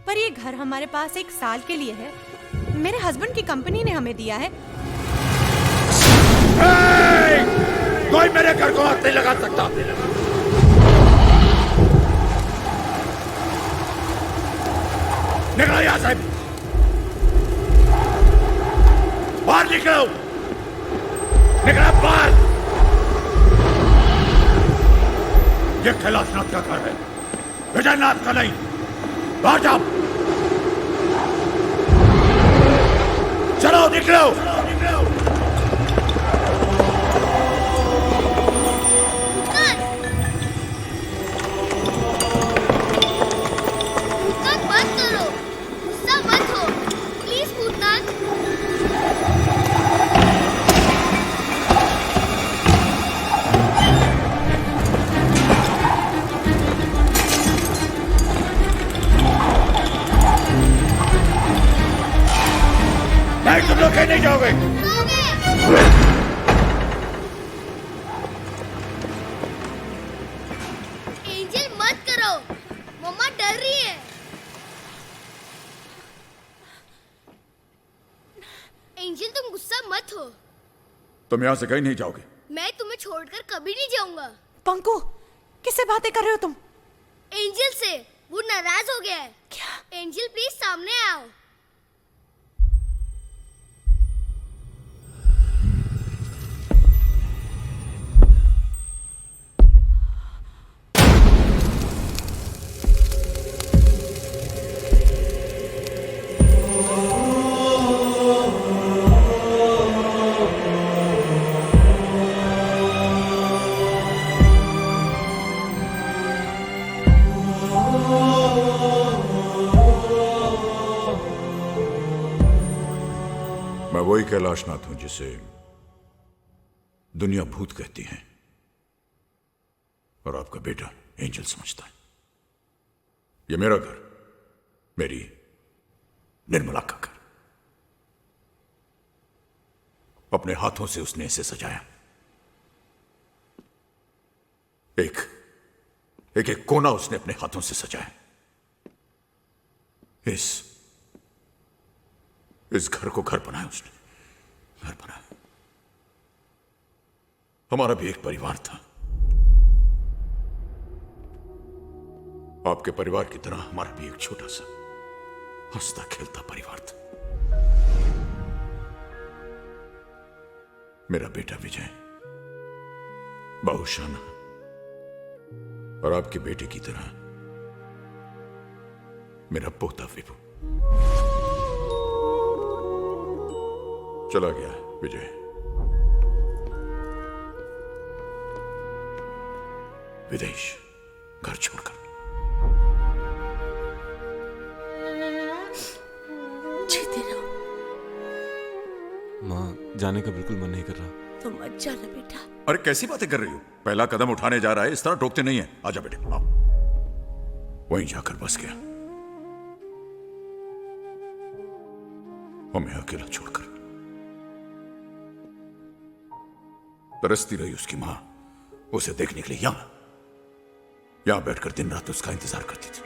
पर ये घर हमारे पास 1 साल के लिए है। मेरे हस्बैंड की कंपनी ने हमें दिया है। कोई मेरे घर को हाथ नहीं लगा सकता। निकलो यहाँ से, बाहर निकलो, निकलो बाहर। ये कैलाशनाथ का घर है, विजयनाथ का नहीं। बाहर जाओ, चलो निकलो। तुम लोग कहीं नहीं जाओगे। एंजल मत करो, मम्मा डर रही है। एंजल तुम गुस्सा मत हो। तुम यहाँ से कहीं नहीं जाओगे। मैं तुम्हें छोड़कर कभी नहीं जाऊंगा। पंकु, किससे बातें कर रहे हो तुम? एंजल से। वो नाराज हो गया है। क्या? एंजल प्लीज सामने आओ। मैं वही कैलाशनाथ हूं जिसे दुनिया भूत कहती है और आपका बेटा एंजल समझता है। ये मेरा घर, मेरी निर्मला का घर। अपने हाथों से उसने इसे सजाया। एक एक एक कोना उसने अपने हाथों से सजाया। इस घर को घर बनाया उसने, घर बनाया। हमारा भी एक परिवार था, आपके परिवार की तरह हमारा भी एक छोटा सा हंसता खेलता परिवार था। मेरा बेटा विजय बहुशाना और आपके बेटे की तरह मेरा पोता विभू। चला गया विजय। विदेश, घर छोड़कर। जीते रहो। माँ, जाने का बिल्कुल मन नहीं कर रहा। तुम मत जाना बेटा। अरे कैसी बातें कर रही हो? पहला कदम उठाने जा रहा है, इस तरह टोकते नहीं है। आजा बेटे, आओ। वहीं जाकर बस गया, हमें अकेला छोड़कर। तरसती रही उसकी मां उसे देखने के लिए। यहां बैठकर दिन रात उसका इंतजार करती थी।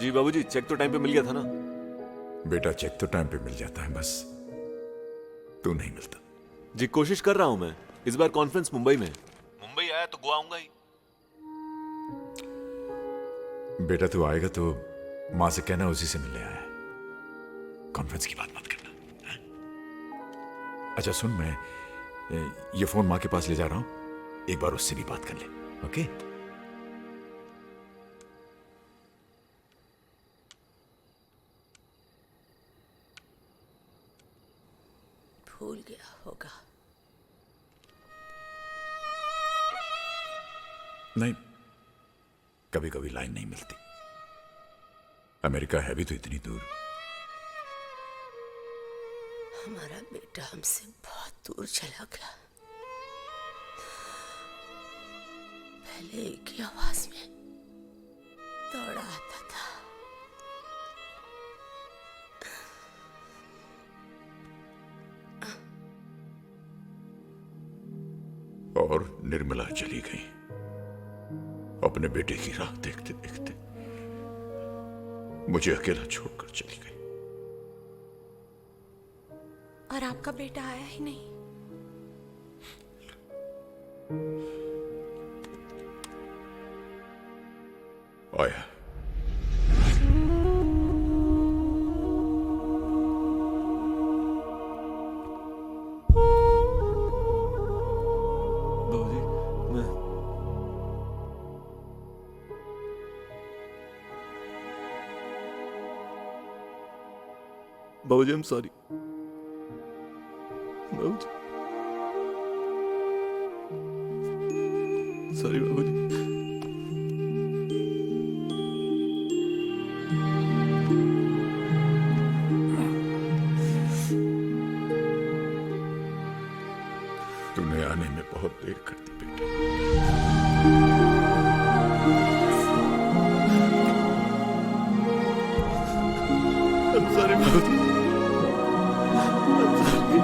जी बाबूजी, चेक तो टाइम पे मिल गया था ना? बेटा, चेक तो टाइम पे मिल जाता है, बस तू नहीं मिलता। जी कोशिश कर रहा हूं मैं। इस बार कॉन्फ्रेंस मुंबई में। मुंबई आया तो गोवा आऊंगा ही। बेटा तू आएगा तो मां से कहना उसी से मिलने आया है। कॉन्फ्रेंस की बात मत करना, है? अच्छा सुन, मैं ये फोन मां के पास ले जा रहा हूं, एक बार उससे भी बात कर ले। ओके? भूल गया होगा। नहीं, कभी कभी लाइन नहीं मिलती। अमेरिका है भी तो इतनी दूर। हमारा बेटा हमसे बहुत दूर चला गया। पहले एक ही आवाज में दौड़ा आता था। और निर्मला चली गई अपने बेटे की राह देखते देखते, मुझे अकेला छोड़कर चली गई। और आपका बेटा आया ही नहीं। आया। बाबूजी, मैं बाबूजी, आई एम सॉरी। बाबूजी, सॉरी बाबूजी। तूने आने में बहुत देर कर दी बेटे। I'm sorry बाबूजी। I'm sorry।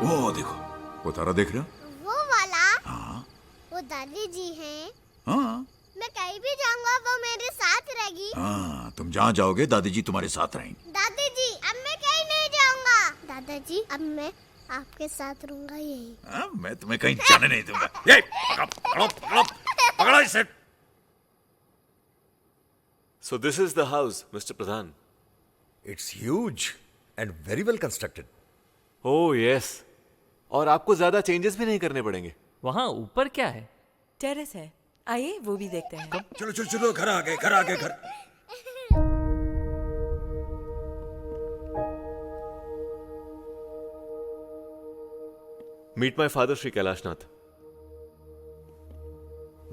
वो देखो, वो तारा देख रहे हो? वो वाला हाँ वो दादी जी हैं। हाँ मैं कहीं भी जाऊंगा वो मेरे साथ रहेगी। हाँ, तुम जहाँ जाओगे दादी जी तुम्हारे साथ रहेंगी। दादी जी अब मैं कहीं नहीं जाऊंगा। दादाजी अब मैं आपके साथ रहूंगा यही। हाँ, मैं तुम्हें कहीं जाने नहीं दूंगा। ये पकड़ो, पकड़ो, पकड़ो, पकड़ो इसे। So this is the house, Mr. Pradhan. It's huge and very well constructed. Oh yes. और आपको ज्यादा चेंजेस भी नहीं करने पड़ेंगे। वहाँ ऊपर क्या है? टेरेस है, आइए वो भी देखते हैं। चलो चलो चलो, घर आ गए, घर आ गए, घर। Meet my father Shri Kailashnath.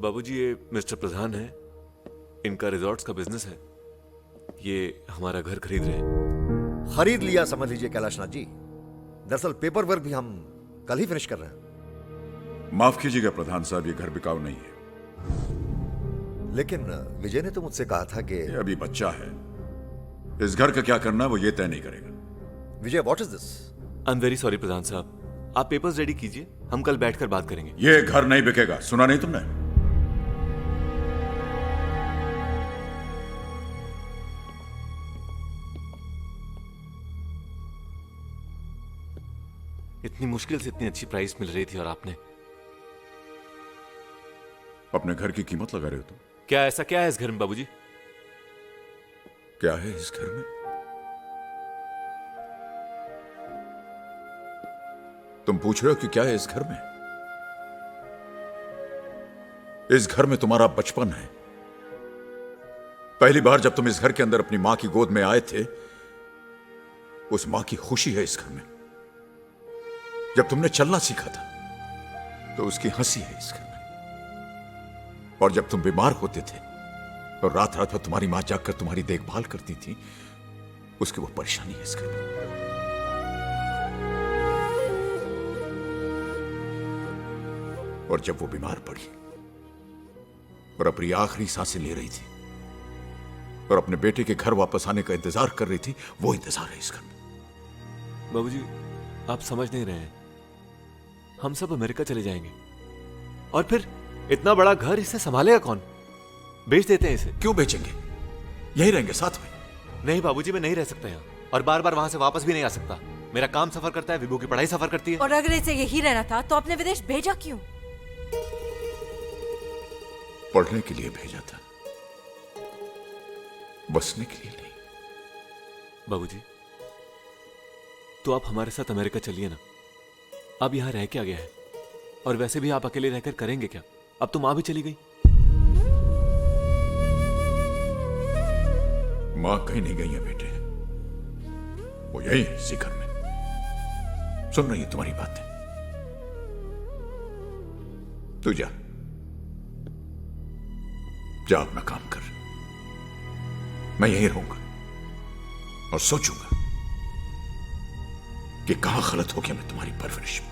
बाबूजी, ये मिस्टर प्रधान है, इनका रिजॉर्ट्स का बिजनेस है। ये हमारा घर खरीद रहे हैं। खरीद लिया समझ लीजिए कैलाशनाथ जी। दरअसल पेपर वर्क भी हम कल ही फिनिश कर रहे हैं। माफ कीजिएगा प्रधान साहब, ये घर बिकाऊ नहीं है। लेकिन विजय ने तो मुझसे कहा था कि ये अभी बच्चा है, इस घर का क्या करना है वो ये तय नहीं करेगा। Vijay, what is this? I am very sorry प्रधान साहब, आप पेपर्स रेडी कीजिए, हम कल बैठकर बात करेंगे। ये घर नहीं बिकेगा, सुना नहीं तुमने? इतनी मुश्किल से इतनी अच्छी प्राइस मिल रही थी और आपने। अपने घर की कीमत लगा रहे हो तुम? क्या ऐसा क्या है इस घर में बाबूजी? क्या है इस घर में? तुम पूछ रहे हो कि क्या है इस घर में? इस घर में तुम्हारा बचपन है। पहली बार जब तुम इस घर के अंदर अपनी मां की गोद में आए थे, उस मां की खुशी है इस घर में। जब तुमने चलना सीखा था तो उसकी हंसी है इस घर में। और जब तुम बीमार होते थे और रात रात भर तुम्हारी मां जागकर तुम्हारी देखभाल करती थी, उसकी वो परेशानी है इस घर में। और जब वो बीमार पड़ी और अपनी आखिरी सांसें ले रही थी और अपने बेटे के घर वापस आने का इंतजार कर रही थी, वो इंतजार है इस घर में। बाबूजी, आप समझ नहीं रहे हैं, हम सब अमेरिका चले जाएंगे और फिर इतना बड़ा घर, इसे संभालेगा कौन? बेच देते हैं इसे। क्यों बेचेंगे? यही रहेंगे साथ में। नहीं बाबूजी, मैं नहीं रह सकता यहाँ और बार बार वहां से वापस भी नहीं आ सकता। मेरा काम सफर करता है, विभू की पढ़ाई सफर करती है। और अगर इसे यही रहना था तो आपने विदेश भेजा क्यों? पढ़ने के लिए भेजा था, बसने के लिए नहीं। बाबूजी, तो आप हमारे साथ अमेरिका चलिए ना। अब यहां रह क्या गया है? और वैसे भी आप अकेले रहकर करेंगे क्या? अब तो मां भी चली गई। मां कहीं नहीं गई है बेटे, वो यही है इसी घर में। सुन रही है तुम्हारी बातें। तू जा, जा अपना काम कर। मैं यहीं रहूंगा और सोचूंगा कि कहां गलत हो गया मैं तुम्हारी परवरिश में।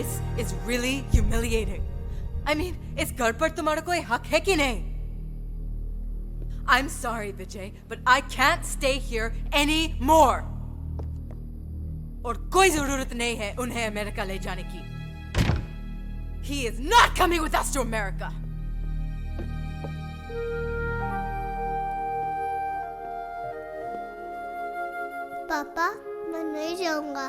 This is really humiliating. I mean, इस घर पर तुम्हारा कोई हक है कि नहीं? I'm sorry, Vijay, but I can't stay here anymore. और कोई जरूरत नहीं है उन्हें अमेरिका ले जाने की. He is not coming with us to America. पापा मैं नहीं जाऊंगा।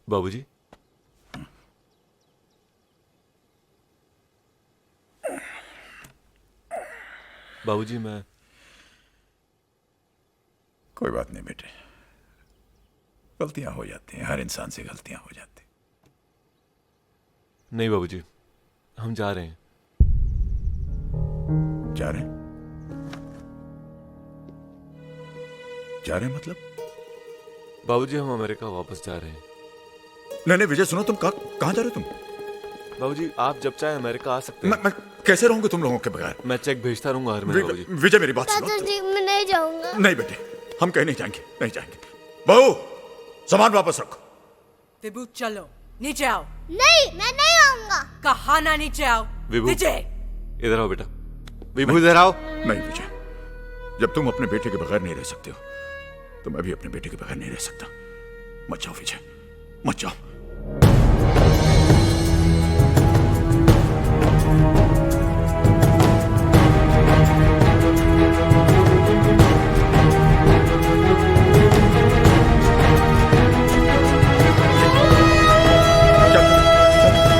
बाबूजी, बाबूजी मैं कोई बात नहीं बेटे, गलतियां हो जाती हैं, हर इंसान से गलतियां हो जाती। नहीं बाबूजी, हम जा रहे हैं। जा रहे हैं? जा रहे हैं मतलब? बाबूजी हम अमेरिका वापस जा रहे हैं। नहीं विजय सुनो, तुम कहां जा रहे हो तुम? बाबूजी आप जब चाहे अमेरिका आ सकते हैं। मैं कैसे रहूंगा तुम लोगों के बगैर? मैं चेक भेजता रहूंगा हर महीने बाबूजी। विजय मेरी बात सुनो। दादाजी मैं नहीं जाऊंगा। नहीं बेटे, हम कहीं नहीं जाएंगे, नहीं जाएंगे। बहू सामान वापस रखो। विभू चलो नीचे आओ। नहीं मैं नहीं आऊंगा। कहा ना नीचे आओ। विभू विजय इधर आओ बेटा। विभू इधर आओ। नहीं विजय, जब तुम अपने बेटे के बगैर नहीं रह सकते हो तो मैं भी अपने बेटे के बगैर नहीं रह सकता। मत जाओ विजय, मत जाओ।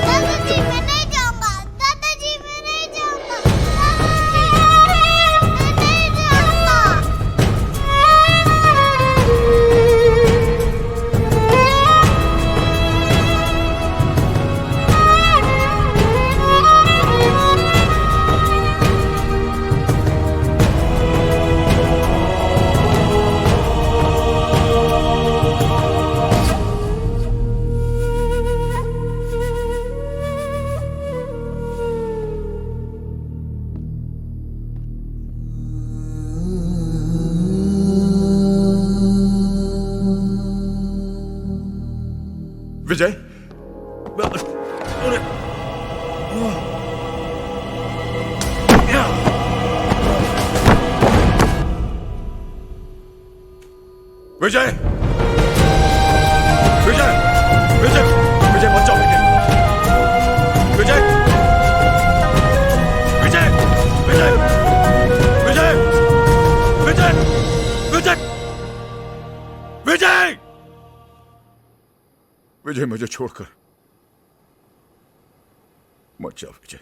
दादाजी मैं नहीं जाऊंगा। दादाजी मैं नहीं जाऊंगा। दादाजी मैं नहीं जाऊंगा। विजय विजय विजय विजय विजय मत जाओ बेटे। विजय विजय विजय विजय विजय विजय विजय विजय मुझे छोड़कर मत जाओ विजय।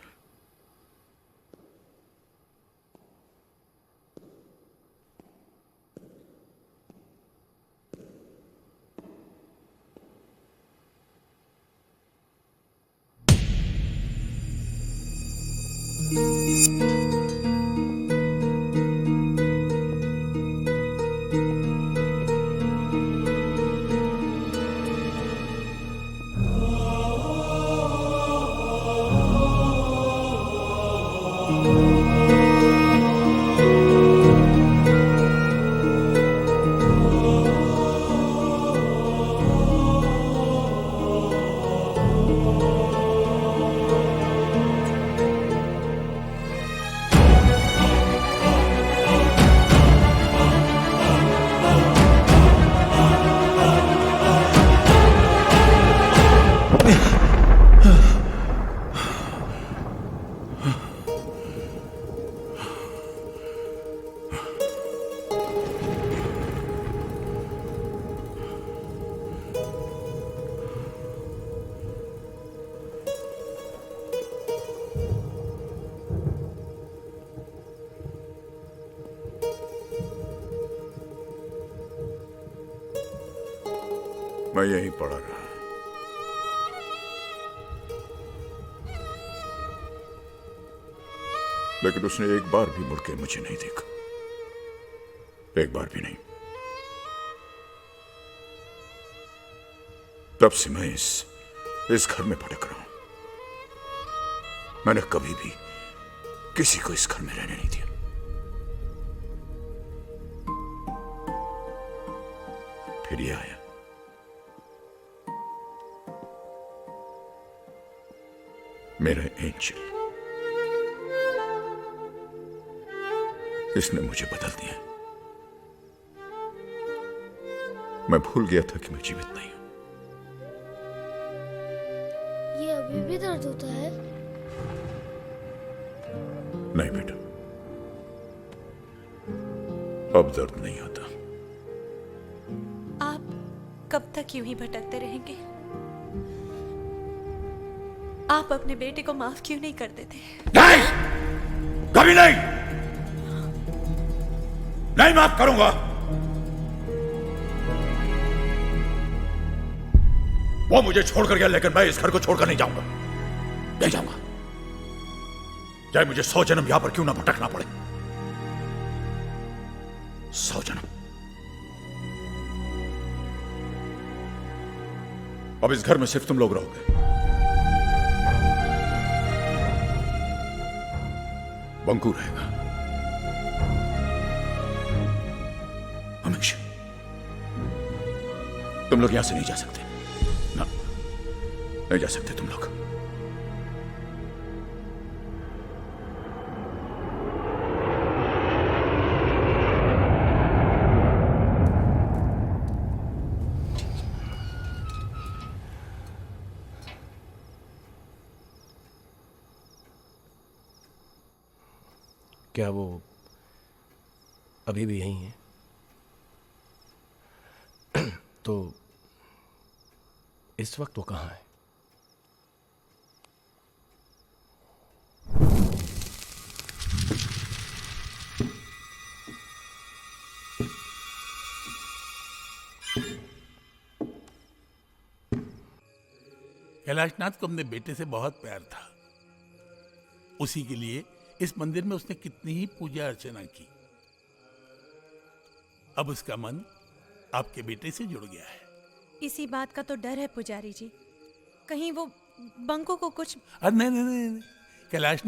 मैं यहीं पड़ा रहा। लेकिन उसने एक बार भी मुड़ के मुझे नहीं देखा, एक बार भी नहीं। तब से मैं इस घर में भटक रहा हूं। मैंने कभी भी किसी को इस घर में रहने नहीं दिया। फिर ये आया, मेरा एंजल। इसने मुझे बदल दिया। मैं भूल गया था कि मैं जीवित नहीं हूं। ये अभी भी दर्द होता है? नहीं बेटा, अब दर्द नहीं होता। आप कब तक यूं ही भटकते रहेंगे? आप अपने बेटे को माफ क्यों नहीं कर देते? नहीं, कभी नहीं, नहीं माफ करूंगा। वो मुझे छोड़कर गया, लेकिन मैं इस घर को छोड़कर नहीं जाऊंगा, नहीं जाऊंगा। चाहे मुझे 100 जन्म यहां पर क्यों ना भटकना पड़े, 100 जन्म। अब इस घर में सिर्फ तुम लोग रहोगे। बंकू रहेगा हमेशा। तुम लोग यहां से नहीं जा सकते ना, नहीं जा सकते तुम लोग। क्या वो अभी भी यहीं है? तो इस वक्त वो कहाँ है? कैलाशनाथ को अपने बेटे से बहुत प्यार था। उसी के लिए इस मंदिर में उसने कितनी ही पूजा अर्चना की। अब उसका मन आपके बेटे से जुड़ गया है। इसी बात का तो डर है पुजारी जी, कहीं वो बंकू को कुछ। अरे नहीं, कैलाश